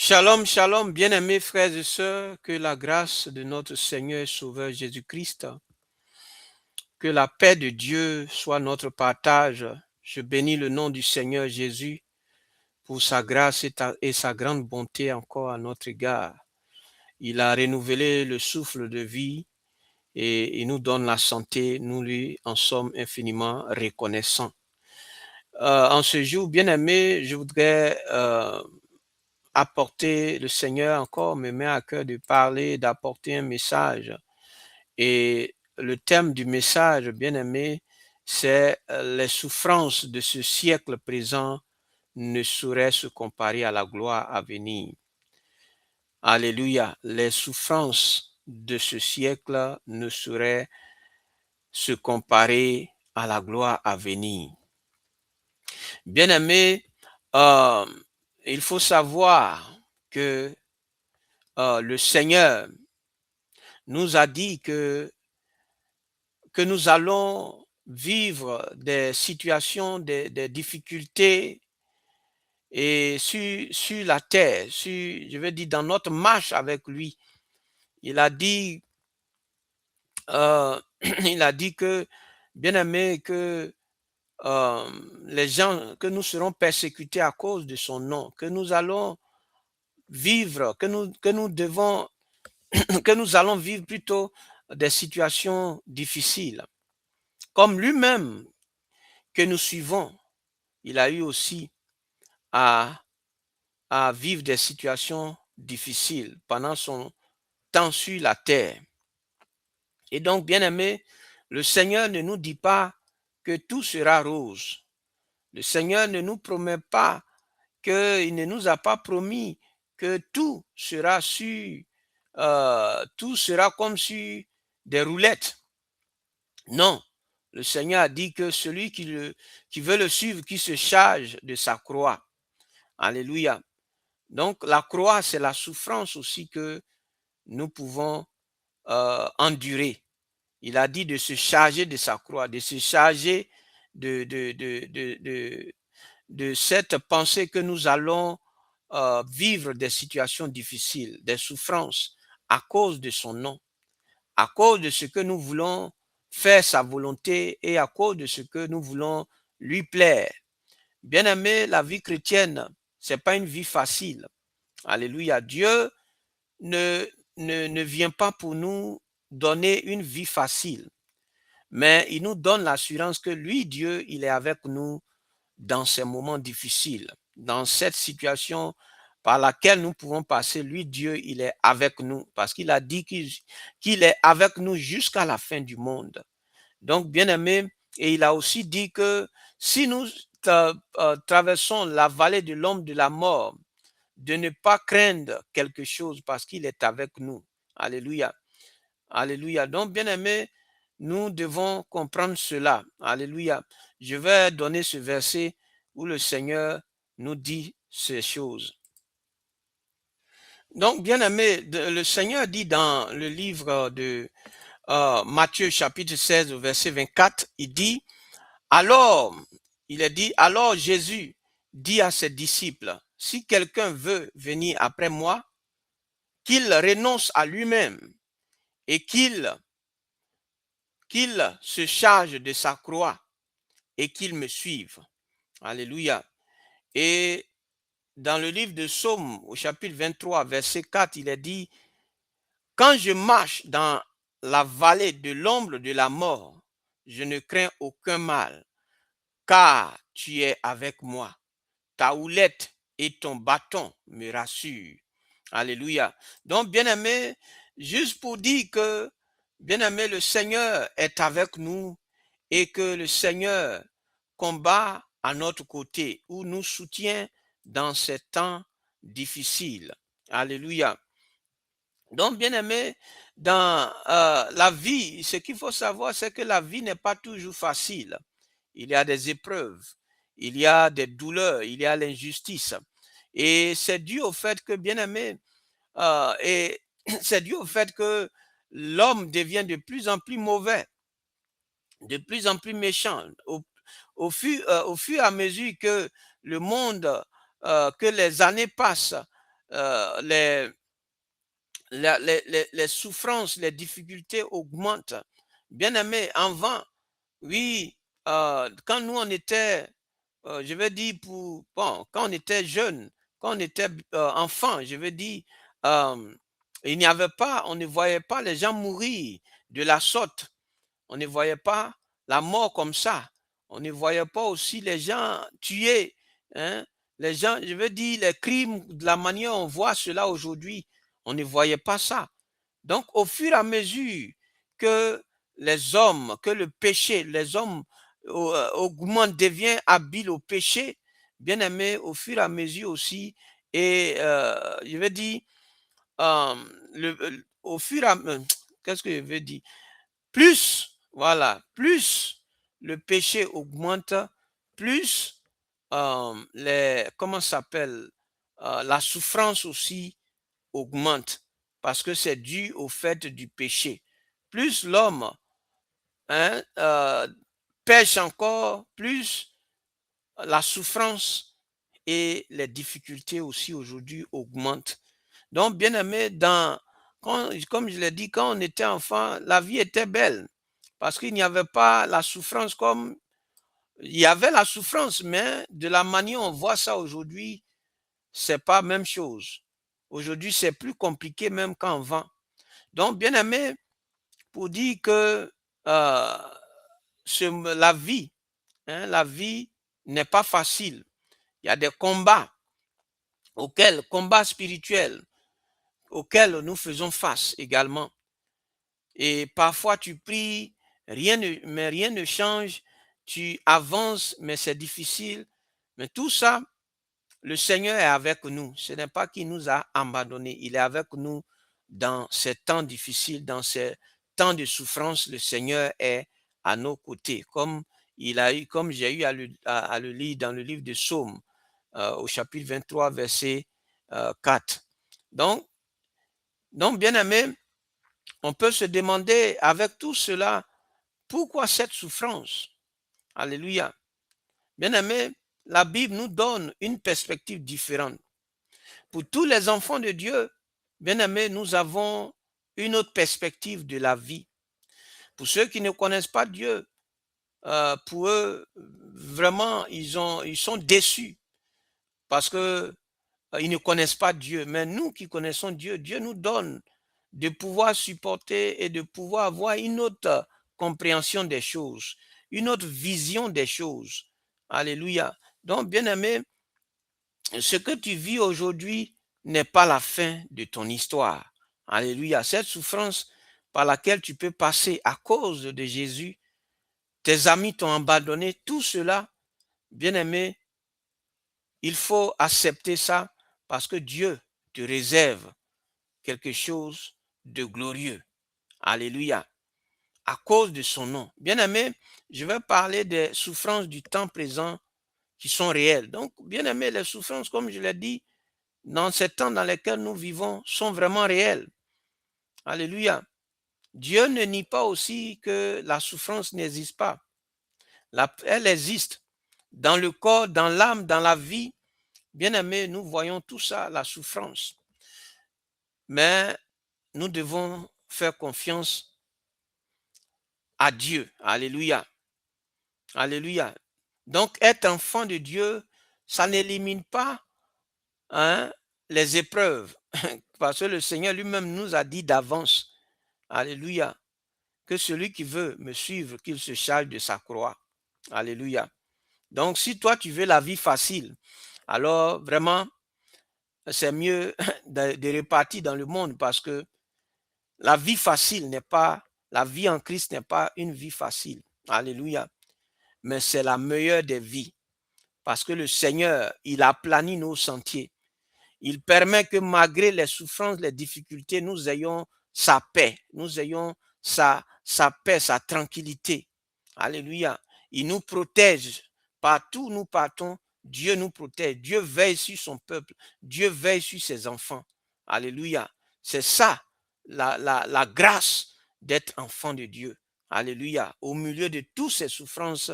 Shalom, shalom, bien-aimés frères et sœurs, que la grâce de notre Seigneur et Sauveur Jésus-Christ, que la paix de Dieu soit notre partage. Je bénis le nom du Seigneur Jésus pour sa grâce et sa grande bonté encore à notre égard. Il a renouvelé le souffle de vie et il nous donne la santé. Nous lui en sommes infiniment reconnaissants. En ce jour, bien-aimés, je voudrais apporter, le Seigneur encore me met à cœur de parler, d'apporter un message. Et le thème du message, bien-aimé, c'est les souffrances de ce siècle présent ne sauraient se comparer à la gloire à venir. Alléluia. Les souffrances de ce siècle ne sauraient se comparer à la gloire à venir. Bien-aimé, euh, il faut savoir que le Seigneur nous a dit que nous allons vivre des situations, des difficultés et sur la terre, je veux dire dans notre marche avec lui. Il a dit, il a dit que, bien aimé, que les gens, que nous serons persécutés à cause de son nom, que nous allons vivre, que nous devons, que nous allons vivre plutôt des situations difficiles. Comme lui-même que nous suivons, il a eu aussi à, à vivre des situations difficiles pendant son temps sur la terre. Et donc, bien aimé, le Seigneur ne nous dit pas que tout sera rose. Le Seigneur ne nous promet pas qu'il ne nous a pas promis que tout sera comme sur des roulettes. Non, le Seigneur a dit que celui qui veut le suivre, qui se charge de sa croix. Alléluia. Donc, la croix, c'est la souffrance aussi que nous pouvons endurer. Il a dit de se charger de sa croix, de se charger de, de, de, de, de, de cette pensée que nous allons vivre des situations difficiles, des souffrances à cause de son nom, à cause de ce que nous voulons faire sa volonté et à cause de ce que nous voulons lui plaire. Bien-aimé, la vie chrétienne, c'est pas une vie facile. Alléluia. Dieu ne vient pas pour nous donner une vie facile, mais il nous donne l'assurance que lui, Dieu, il est avec nous dans ces moments difficiles, dans cette situation par laquelle nous pouvons passer. Lui, Dieu, il est avec nous parce qu'il a dit qu'il est avec nous jusqu'à la fin du monde. Donc, bien aimé, et il a aussi dit que si nous traversons la vallée de l'ombre de la mort, de ne pas craindre quelque chose parce qu'il est avec nous. Alléluia. Alléluia. Donc, bien aimé, nous devons comprendre cela. Alléluia. Je vais donner ce verset où le Seigneur nous dit ces choses. Donc, bien aimé, le Seigneur dit dans le livre de Matthieu chapitre 16, verset 24, il dit, alors, il est dit, alors Jésus dit à ses disciples, si quelqu'un veut venir après moi, qu'il renonce à lui-même et qu'il se charge de sa croix et qu'il me suive. Alléluia. Et dans le livre de Psaume, au chapitre 23, verset 4, il est dit, quand je marche dans la vallée de l'ombre de la mort, je ne crains aucun mal, car tu es avec moi. Ta houlette et ton bâton me rassurent. Alléluia. Donc, bien-aimé, juste pour dire que, bien-aimé, le Seigneur est avec nous et que le Seigneur combat à notre côté ou nous soutient dans ces temps difficiles. Alléluia. Donc, bien-aimé, dans la vie, ce qu'il faut savoir, c'est que la vie n'est pas toujours facile. Il y a des épreuves, il y a des douleurs, il y a l'injustice. Et c'est dû au fait que, bien-aimé, et c'est dû au fait que l'homme devient de plus en plus mauvais, de plus en plus méchant. Au fur et à mesure que le monde, que les années passent, les, les souffrances, les difficultés augmentent. Bien aimé, avant, oui, quand nous on était, je veux dire bon, quand on était jeune, quand on était enfant, je veux dire, euh, il n'y avait pas, on ne voyait pas les gens mourir de la sorte. On ne voyait pas la mort comme ça. On ne voyait pas aussi les gens tués, hein. Les gens, je veux dire, les crimes, de la manière dont on voit cela aujourd'hui, on ne voyait pas ça. Donc, au fur et à mesure que les hommes, que le péché, les hommes augmentent, deviennent habiles au péché, bien aimé, au fur et à mesure aussi, et je veux dire, euh, au fur et à mesure, qu'est-ce que je veux dire? Plus, voilà, plus le péché augmente, plus comment ça s'appelle, la souffrance aussi augmente parce que c'est dû au fait du péché. Plus l'homme, hein, pêche encore, plus la souffrance et les difficultés aussi aujourd'hui augmentent. Donc, bien aimé, comme je l'ai dit, quand on était enfant, la vie était belle parce qu'il n'y avait pas la souffrance comme il y avait la souffrance, mais de la manière on voit ça aujourd'hui, c'est pas la même chose. Aujourd'hui, c'est plus compliqué même qu'avant. Donc, bien aimé, pour dire que euh, la vie n'est pas facile. Il y a des combats spirituels, auxquels nous faisons face également. Et parfois, tu pries, mais rien ne change. Tu avances, mais c'est difficile. Mais tout ça, le Seigneur est avec nous. Ce n'est pas qu'il nous a abandonnés. Il est avec nous dans ces temps difficiles, dans ces temps de souffrance. Le Seigneur est à nos côtés. Comme j'ai eu à le lire dans le livre de Psaume, au chapitre 23, verset 4. Donc, bien aimé, on peut se demander avec tout cela, pourquoi cette souffrance? Alléluia. Bien aimé, la Bible nous donne une perspective différente. Pour tous les enfants de Dieu, bien aimé, nous avons une autre perspective de la vie. Pour ceux qui ne connaissent pas Dieu, pour eux, vraiment, ils sont déçus parce que ils ne connaissent pas Dieu. Mais nous qui connaissons Dieu, Dieu nous donne de pouvoir supporter et de pouvoir avoir une autre compréhension des choses, une autre vision des choses. Alléluia. Donc, bien aimé, ce que tu vis aujourd'hui n'est pas la fin de ton histoire. Alléluia. Cette souffrance par laquelle tu peux passer à cause de Jésus, tes amis t'ont abandonné, tout cela, bien aimé, il faut accepter ça parce que Dieu te réserve quelque chose de glorieux. Alléluia. À cause de son nom. Bien aimé, je vais parler des souffrances du temps présent qui sont réelles. Donc, bien aimé, les souffrances, comme je l'ai dit, dans ces temps dans lesquels nous vivons, sont vraiment réelles. Alléluia. Dieu ne nie pas aussi que la souffrance n'existe pas. Elle existe. Dans le corps, dans l'âme, dans la vie, bien aimé, nous voyons tout ça, la souffrance. Mais nous devons faire confiance à Dieu. Alléluia. Alléluia. Donc, être enfant de Dieu, ça n'élimine pas, hein, les épreuves. Parce que le Seigneur lui-même nous a dit d'avance, alléluia, que celui qui veut me suivre, qu'il se charge de sa croix. Alléluia. Donc, si toi, tu veux la vie facile, alors vraiment, c'est mieux de repartir dans le monde parce que la vie facile n'est pas, la vie en Christ n'est pas une vie facile. Alléluia. Mais c'est la meilleure des vies. Parce que le Seigneur, il aplanit nos sentiers. Il permet que malgré les souffrances, les difficultés, nous ayons sa paix, nous ayons sa paix, sa tranquillité. Alléluia. Il nous protège. Partout où nous partons, Dieu nous protège. Dieu veille sur son peuple. Dieu veille sur ses enfants. Alléluia. C'est ça, la grâce d'être enfant de Dieu. Alléluia. Au milieu de toutes ces souffrances,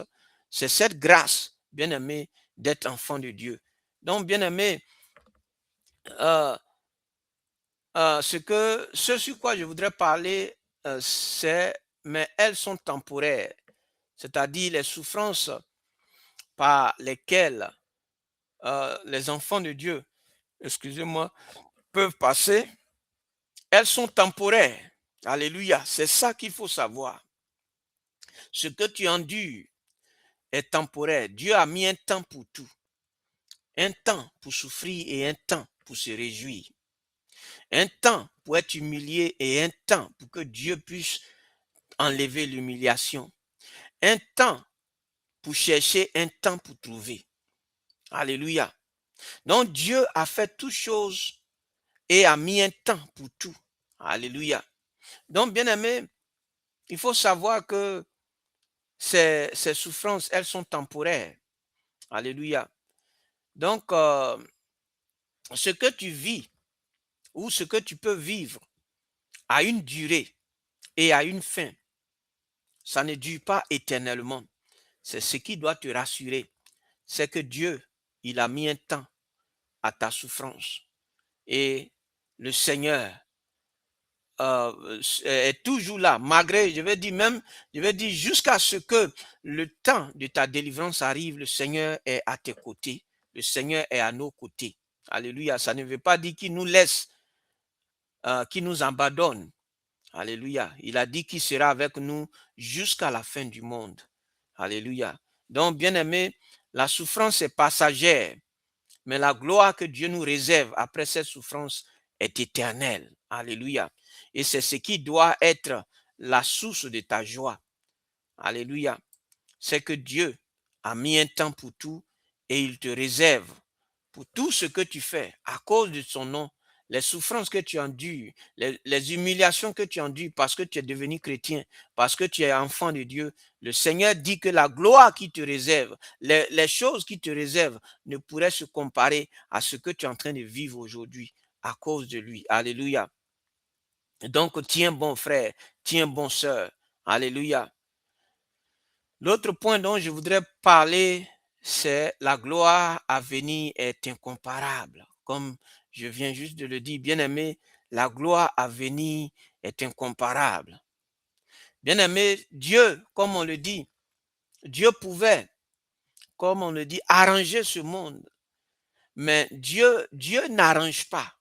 c'est cette grâce, bien aimé, d'être enfant de Dieu. Donc, bien aimé, ce sur quoi je voudrais parler, mais elles sont temporaires, c'est-à-dire les souffrances par lesquelles les enfants de Dieu, excusez-moi, peuvent passer, elles sont temporaires. Alléluia, c'est ça qu'il faut savoir. Ce que tu endures est temporaire. Dieu a mis un temps pour tout. Un temps pour souffrir et un temps pour se réjouir. Un temps pour être humilié et un temps pour que Dieu puisse enlever l'humiliation. Un temps pour chercher, un temps pour trouver. Alléluia. Donc Dieu a fait toutes choses et a mis un temps pour tout. Alléluia. Donc, bien aimé, il faut savoir que ces souffrances, elles sont temporaires. Alléluia. Donc, ce que tu vis ou ce que tu peux vivre a une durée et a une fin. Ça ne dure pas éternellement. C'est ce qui doit te rassurer. C'est que Dieu, il a mis un temps à ta souffrance. Et le Seigneur est toujours là, malgré, je vais dire même, je vais dire jusqu'à ce que le temps de ta délivrance arrive, le Seigneur est à tes côtés. Le Seigneur est à nos côtés. Alléluia. Ça ne veut pas dire qu'il nous laisse, qu'il nous abandonne. Alléluia. Il a dit qu'il sera avec nous jusqu'à la fin du monde. Alléluia. Donc, bien aimé, la souffrance est passagère, mais la gloire que Dieu nous réserve après cette souffrance est éternelle. Alléluia. Et c'est ce qui doit être la source de ta joie. Alléluia. C'est que Dieu a mis un temps pour tout et il te réserve pour tout ce que tu fais à cause de son nom, les souffrances que tu endures, les humiliations que tu endures parce que tu es devenu chrétien, parce que tu es enfant de Dieu. Le Seigneur dit que la gloire qui te réserve, les choses qui te réservent ne pourraient se comparer à ce que tu es en train de vivre aujourd'hui à cause de lui. Alléluia. Donc, tiens bon frère, tiens bon sœur. Alléluia. L'autre point dont je voudrais parler, c'est la gloire à venir est incomparable. Comme je viens juste de le dire, bien-aimé, la gloire à venir est incomparable. Bien-aimé, Dieu, comme on le dit, Dieu pouvait, comme on le dit, arranger ce monde. Mais Dieu n'arrange pas.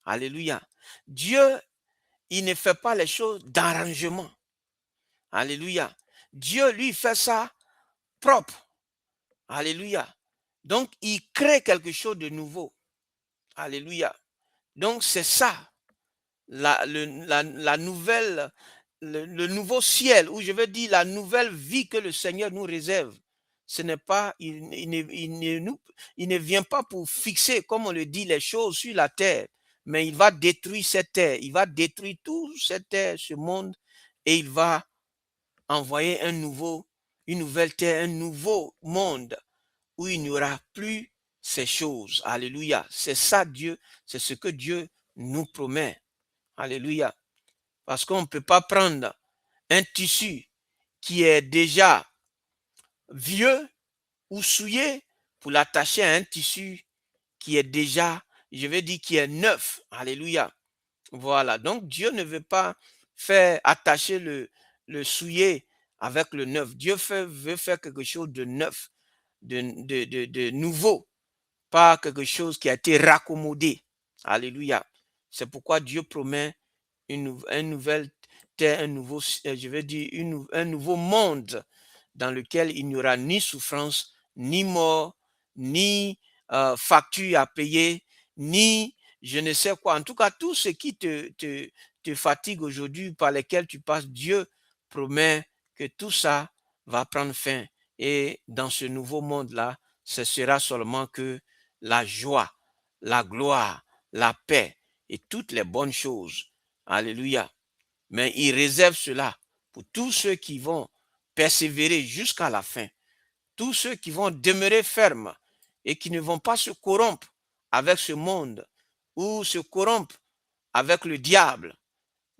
Alléluia. Dieu, il ne fait pas les choses d'arrangement. Alléluia. Dieu, lui, fait ça propre. Alléluia. Donc, il crée quelque chose de nouveau. Alléluia. Donc, c'est ça, la nouvelle, le nouveau ciel, ou je veux dire la nouvelle vie que le Seigneur nous réserve. Ce n'est pas, il ne vient pas pour fixer, comme on le dit, les choses sur la terre, mais il va détruire cette terre, il va détruire toute cette terre, ce monde, et il va envoyer une nouvelle terre, un nouveau monde où il n'y aura plus ces choses. Alléluia. C'est ça Dieu, c'est ce que Dieu nous promet. Alléluia. Parce qu'on ne peut pas prendre un tissu qui est déjà vieux ou souillé pour l'attacher à un tissu qui est déjà, je vais dire, qui est neuf. Alléluia. Voilà. Donc Dieu ne veut pas faire attacher le souillé avec le neuf. Dieu veut faire quelque chose de neuf, de nouveau, pas quelque chose qui a été raccommodé. Alléluia. C'est pourquoi Dieu promet un nouvel terre, un nouveau, je vais dire, un nouveau monde dans lequel il n'y aura ni souffrance, ni mort, ni facture à payer, ni je ne sais quoi. En tout cas, tout ce qui te fatigue aujourd'hui, par lesquels tu passes, Dieu promet que tout ça va prendre fin. Et dans ce nouveau monde-là, ce sera seulement que la joie, la gloire, la paix et toutes les bonnes choses. Alléluia. Mais il réserve cela pour tous ceux qui vont persévérer jusqu'à la fin, tous ceux qui vont demeurer fermes et qui ne vont pas se corrompre avec ce monde ou se corrompre avec le diable.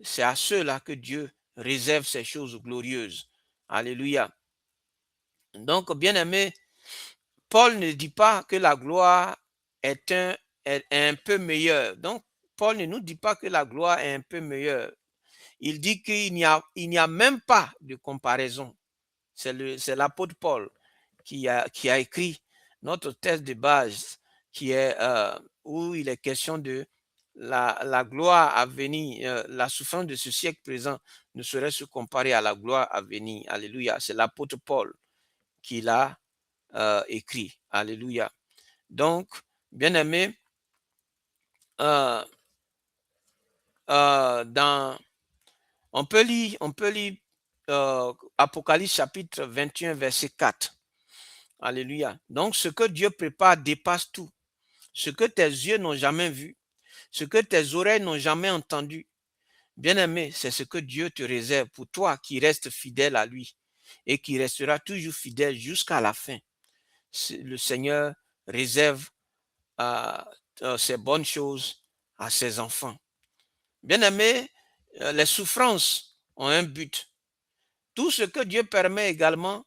C'est à ceux-là que Dieu réserve ces choses glorieuses. Alléluia. Donc, bien aimé, Paul ne dit pas que la gloire est un peu meilleure. Donc, Paul ne nous dit pas que la gloire est un peu meilleure. Il dit qu'il n'y a même pas de comparaison. C'est l'apôtre Paul qui a écrit notre texte de base qui est où il est question de la gloire à venir, la souffrance de ce siècle présent ne saurait se comparer à la gloire à venir. Alléluia. C'est l'apôtre Paul qui l'a écrit. Alléluia. Donc, bien aimé, on peut lire Apocalypse chapitre 21, verset 4. Alléluia. Donc, ce que Dieu prépare dépasse tout. Ce que tes yeux n'ont jamais vu, ce que tes oreilles n'ont jamais entendu. Bien-aimé, c'est ce que Dieu te réserve pour toi qui restes fidèle à lui et qui restera toujours fidèle jusqu'à la fin. Le Seigneur réserve ces bonnes choses à ses enfants. Bien-aimé, les souffrances ont un but. Tout ce que Dieu permet également,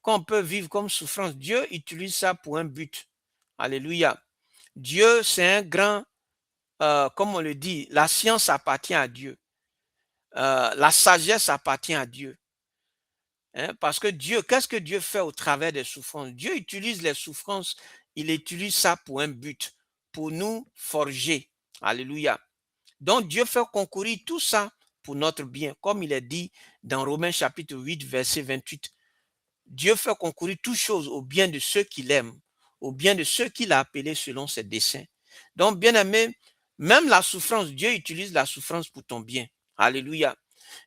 qu'on peut vivre comme souffrance, Dieu utilise ça pour un but. Alléluia. Dieu, c'est un grand, comme on le dit, la science appartient à Dieu. La sagesse appartient à Dieu. Hein, parce que Dieu, qu'est-ce que Dieu fait au travers des souffrances? Dieu utilise les souffrances, il utilise ça pour un but, pour nous forger. Alléluia. Donc Dieu fait concourir tout ça pour notre bien, comme il est dit dans Romains chapitre 8, verset 28. Dieu fait concourir toutes choses au bien de ceux qu'il aime, au bien de ceux qu'il a appelés selon ses desseins. Donc, bien aimé, même la souffrance, Dieu utilise la souffrance pour ton bien. Alléluia.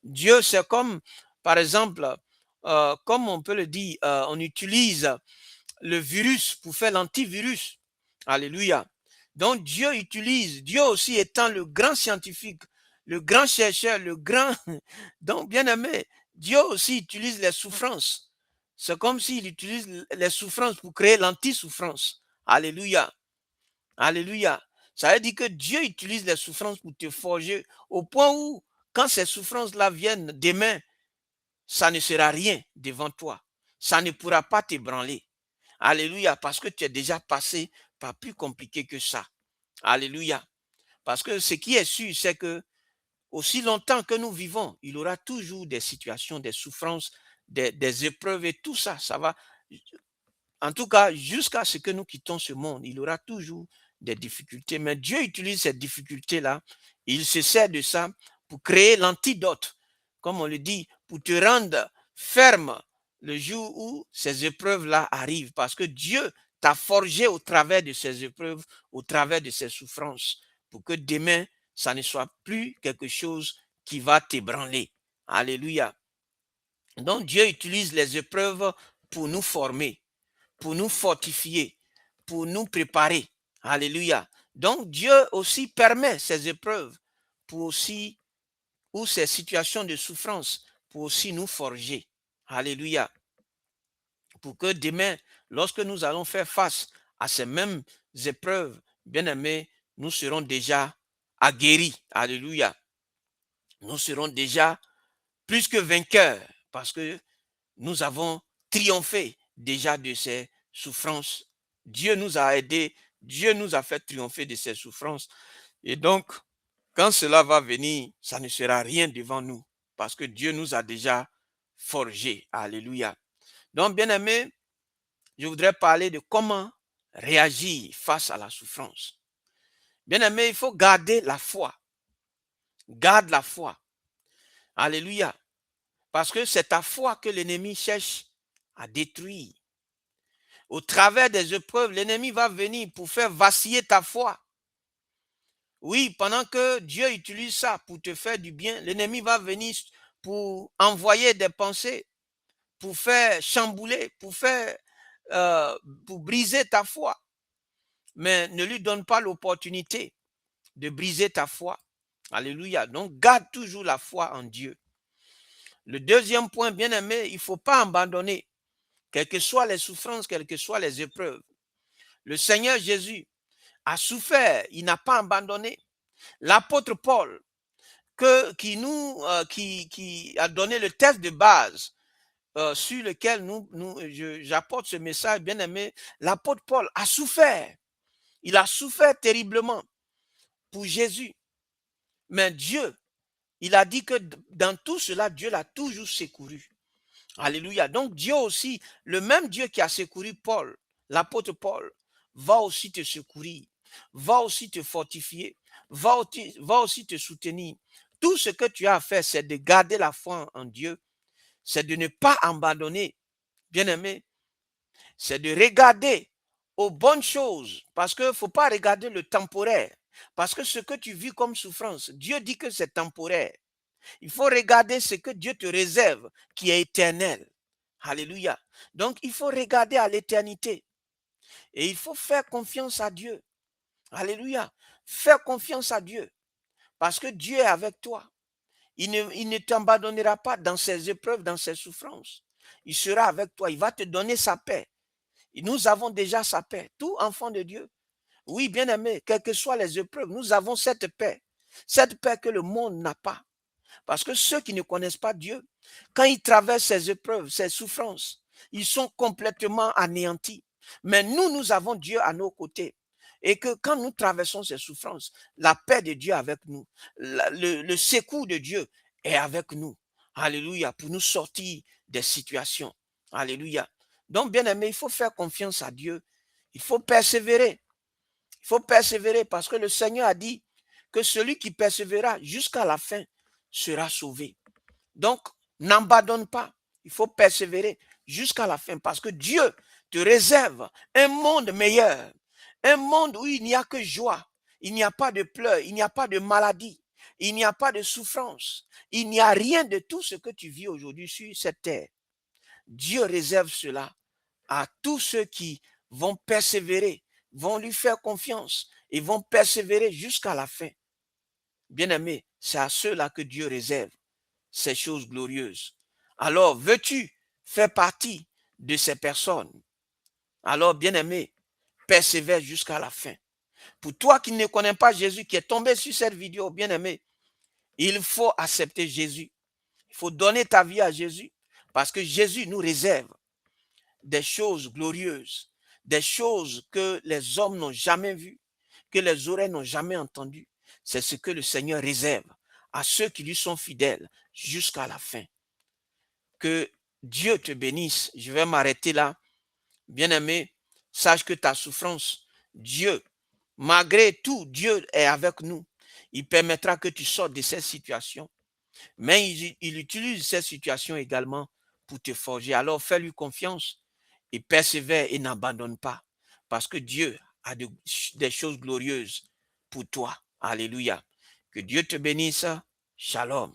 Dieu, c'est comme, par exemple, comme on peut le dire, on utilise le virus pour faire l'antivirus. Alléluia. Donc Dieu utilise, Dieu aussi étant le grand scientifique, le grand chercheur, le grand... Donc bien aimé, Dieu aussi utilise les souffrances. C'est comme s'il utilise les souffrances pour créer l'anti-souffrance. Alléluia. Alléluia. Ça veut dire que Dieu utilise les souffrances pour te forger au point où, quand ces souffrances-là viennent demain, ça ne sera rien devant toi. Ça ne pourra pas t'ébranler. Alléluia, parce que tu es déjà passé par plus compliqué que ça. Alléluia. Parce que ce qui est sûr, c'est que aussi longtemps que nous vivons, il y aura toujours des situations, des souffrances, des épreuves et tout ça. Ça va. En tout cas, jusqu'à ce que nous quittons ce monde, il y aura toujours des difficultés. Mais Dieu utilise ces difficultés-là. Il se sert de ça pour créer l'antidote, comme on le dit, pour te rendre ferme le jour où ces épreuves-là arrivent. Parce que Dieu t'a forgé au travers de ces épreuves, au travers de ces souffrances, pour que demain, ça ne soit plus quelque chose qui va t'ébranler. Alléluia. Donc Dieu utilise les épreuves pour nous former, pour nous fortifier, pour nous préparer. Alléluia. Donc Dieu aussi permet ces épreuves pour aussi, ou ces situations de souffrance, pour aussi nous forger. Alléluia. Pour que demain, lorsque nous allons faire face à ces mêmes épreuves, bien aimés, nous serons déjà aguerris. Alléluia. Nous serons déjà plus que vainqueurs parce que nous avons triomphé déjà de ces souffrances. Dieu nous a aidés, Dieu nous a fait triompher de ces souffrances. Et donc, quand cela va venir, ça ne sera rien devant nous parce que Dieu nous a déjà forgés. Alléluia. Donc, bien aimé, je voudrais parler de comment réagir face à la souffrance. Bien aimé, il faut garder la foi. Garde la foi. Alléluia. Parce que c'est ta foi que l'ennemi cherche à détruire. Au travers des épreuves, l'ennemi va venir pour faire vaciller ta foi. Oui, pendant que Dieu utilise ça pour te faire du bien, l'ennemi va venir pour envoyer des pensées, pour faire chambouler, pour briser ta foi. Mais ne lui donne pas l'opportunité de briser ta foi. Alléluia. Donc, garde toujours la foi en Dieu. Le deuxième point, bien aimé, il ne faut pas abandonner, quelles que soient les souffrances, quelles que soient les épreuves. Le Seigneur Jésus a souffert, il n'a pas abandonné. L'apôtre Paul, qui a donné le texte de base sur lequel j'apporte ce message, bien aimé, l'apôtre Paul a souffert. Il a souffert terriblement pour Jésus. Mais Dieu, il a dit que dans tout cela, Dieu l'a toujours secouru. Alléluia. Donc Dieu aussi, le même Dieu qui a secouru Paul, l'apôtre Paul, va aussi te secourir, va aussi te fortifier, va aussi te soutenir. Tout ce que tu as à faire, c'est de garder la foi en Dieu, c'est de ne pas abandonner, bien-aimé, c'est de regarder aux bonnes choses, parce qu'il ne faut pas regarder le temporaire, parce que ce que tu vis comme souffrance, Dieu dit que c'est temporaire. Il faut regarder ce que Dieu te réserve, qui est éternel. Alléluia. Donc, il faut regarder à l'éternité. Et il faut faire confiance à Dieu. Alléluia. Faire confiance à Dieu. Parce que Dieu est avec toi. Il ne t'abandonnera pas dans ses épreuves, dans ses souffrances. Il sera avec toi. Il va te donner sa paix. Et nous avons déjà sa paix. Tout enfant de Dieu. Oui, bien aimé, quelles que soient les épreuves, nous avons cette paix. Cette paix que le monde n'a pas. Parce que ceux qui ne connaissent pas Dieu, quand ils traversent ces épreuves, ces souffrances, ils sont complètement anéantis. Mais nous avons Dieu à nos côtés. Et que quand nous traversons ces souffrances, la paix de Dieu est avec nous. Le secours de Dieu est avec nous. Alléluia. Pour nous sortir des situations. Alléluia. Donc, bien aimé, il faut faire confiance à Dieu. Il faut persévérer. Il faut persévérer parce que le Seigneur a dit que celui qui persévérera jusqu'à la fin sera sauvé. Donc, n'abandonne pas. Il faut persévérer jusqu'à la fin parce que Dieu te réserve un monde meilleur. Un monde où il n'y a que joie. Il n'y a pas de pleurs, il n'y a pas de maladie, il n'y a pas de souffrance. Il n'y a rien de tout ce que tu vis aujourd'hui sur cette terre. Dieu réserve cela à tous ceux qui vont persévérer, vont lui faire confiance et vont persévérer jusqu'à la fin. Bien-aimé, c'est à ceux-là que Dieu réserve ces choses glorieuses. Alors, veux-tu faire partie de ces personnes? Alors, bien-aimé, persévère jusqu'à la fin. Pour toi qui ne connais pas Jésus, qui est tombé sur cette vidéo, bien-aimé, il faut accepter Jésus. Il faut donner ta vie à Jésus parce que Jésus nous réserve des choses glorieuses, des choses que les hommes n'ont jamais vues, que les oreilles n'ont jamais entendues. C'est ce que le Seigneur réserve à ceux qui lui sont fidèles jusqu'à la fin. Que Dieu te bénisse. Je vais m'arrêter là. Bien-aimé, sache que ta souffrance, Dieu, malgré tout, Dieu est avec nous. Il permettra que tu sortes de cette situation. Mais il utilise cette situation également pour te forger. Alors fais-lui confiance et persévère et n'abandonne pas. Parce que Dieu a des choses glorieuses pour toi. Alléluia. Que Dieu te bénisse. Shalom.